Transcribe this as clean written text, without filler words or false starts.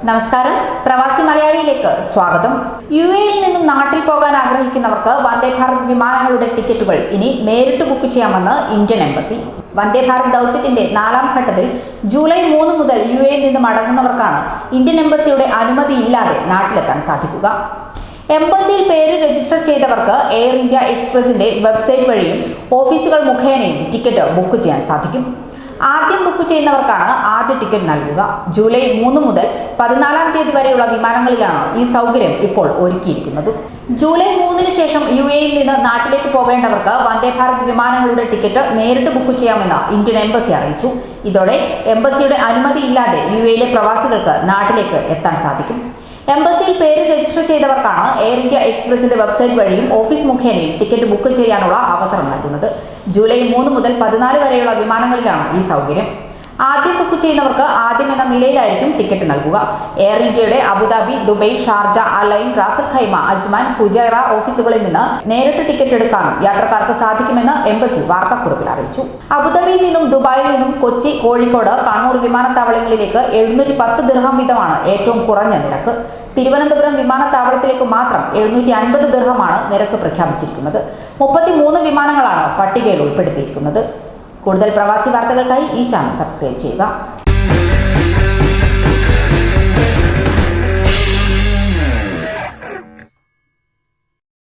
നമസ്കാരം, പ്രവാസി മലയാളിയിലേക്ക് സ്വാഗതം. യുഎഇയിൽ നിന്നും നാട്ടിൽ പോകാൻ ആഗ്രഹിക്കുന്നവർക്ക് വന്ദേ ഭാരത് വിമാനങ്ങളുടെ ടിക്കറ്റുകൾ ഇനി നേരിട്ട് ബുക്ക് ചെയ്യാമെന്ന് ഇന്ത്യൻ എംബസി. വന്ദേ ഭാരത് ദൗത്യത്തിന്റെ 4ാം ഘട്ടത്തിൽ ജൂലൈ 3 മുതൽ യുഎഇയിൽ നിന്നും മടങ്ങുന്നവർക്കാണ് ഇന്ത്യൻ എംബസിയുടെ അനുമതിയില്ലാതെ നാട്ടിലെത്താൻ സാധിക്കുക. എംബസിയിൽ പേര് രജിസ്റ്റർ ചെയ്തവർക്ക് എയർ ഇന്ത്യ എക്സ്പ്രസിന്റെ വെബ്സൈറ്റ് വഴിയും ഓഫീസുകൾ മുഖേനയും ടിക്കറ്റ് ബുക്ക് ചെയ്യാൻ സാധിക്കും. ആദ്യം ബുക്ക് ചെയ്യുന്നവർക്കാണ് ആദ്യ ടിക്കറ്റ് നൽകുക. ജൂലൈ 3 മുതൽ 14-ാം തീയതി വരെയുള്ള വിമാനങ്ങളിലാണ് ഈ സൗകര്യം ഇപ്പോൾ ഒരുക്കിയിരിക്കുന്നത്. ജൂലൈ 3-ന് ശേഷം യുഎഇയിൽ നിന്ന് നാട്ടിലേക്ക് പോകേണ്ടവർക്ക് വന്ദേ ഭാരത് വിമാനങ്ങളുടെ ടിക്കറ്റ് നേരിട്ട് ബുക്ക് ചെയ്യാമെന്ന് ഇന്ത്യൻ എംബസി അറിയിച്ചു. ഇതോടെ എംബസിയുടെ അനുമതിയില്ലാതെ യുഎഇയിലെ പ്രവാസികൾക്ക് നാട്ടിലേക്ക് എത്താൻ സാധിക്കും. എംബസിയിൽ പേര് രജിസ്റ്റർ ചെയ്തവർക്കാണ് എയർ ഇന്ത്യ എക്സ്പ്രസിന്റെ വെബ്സൈറ്റ് വഴിയും ഓഫീസ് മുഖേനയും ടിക്കറ്റ് ബുക്ക് ചെയ്യാനുള്ള അവസരം നൽകുന്നത്. ജൂലൈ 3 മുതൽ 14 വരെയുള്ള വിമാനങ്ങളിലാണ് ഈ സൗകര്യം. ആദ്യം ബുക്ക് ചെയ്യുന്നവർക്ക് ആദ്യം എന്ന നിലയിലായിരിക്കും ടിക്കറ്റ് നൽകുക. എയർ ഇന്ത്യയുടെ Abu Dhabi, Dubai, Sharjah, Al Ain, Ras Al Khaimah, Ajman, Fujairah ഓഫീസുകളിൽ നിന്ന് നേരിട്ട് ടിക്കറ്റ് എടുക്കാനും യാത്രക്കാർക്ക് സാധിക്കുമെന്ന് എംബസി വാർത്താക്കുറിപ്പിൽ അറിയിച്ചു. അബുദാബിയിൽ നിന്നും ദുബായിൽ നിന്നും കൊച്ചി, കോഴിക്കോട്, കണ്ണൂർ വിമാനത്താവളങ്ങളിലേക്ക് 710 ദിർഹം വീതമാണ് ഏറ്റവും കുറഞ്ഞ നിരക്ക്. തിരുവനന്തപുരം വിമാനത്താവളത്തിലേക്ക് മാത്രം 750 ദിർഹമാണ് നിരക്ക് പ്രഖ്യാപിച്ചിരിക്കുന്നത്. 33 വിമാനങ്ങളാണ് പട്ടികയിൽ ഉൾപ്പെടുത്തിയിരിക്കുന്നത്. കൂടുതൽ പ്രവാസി വാർത്തകൾക്കായി ഈ ചാനൽ സബ്സ്ക്രൈബ് ചെയ്യുക.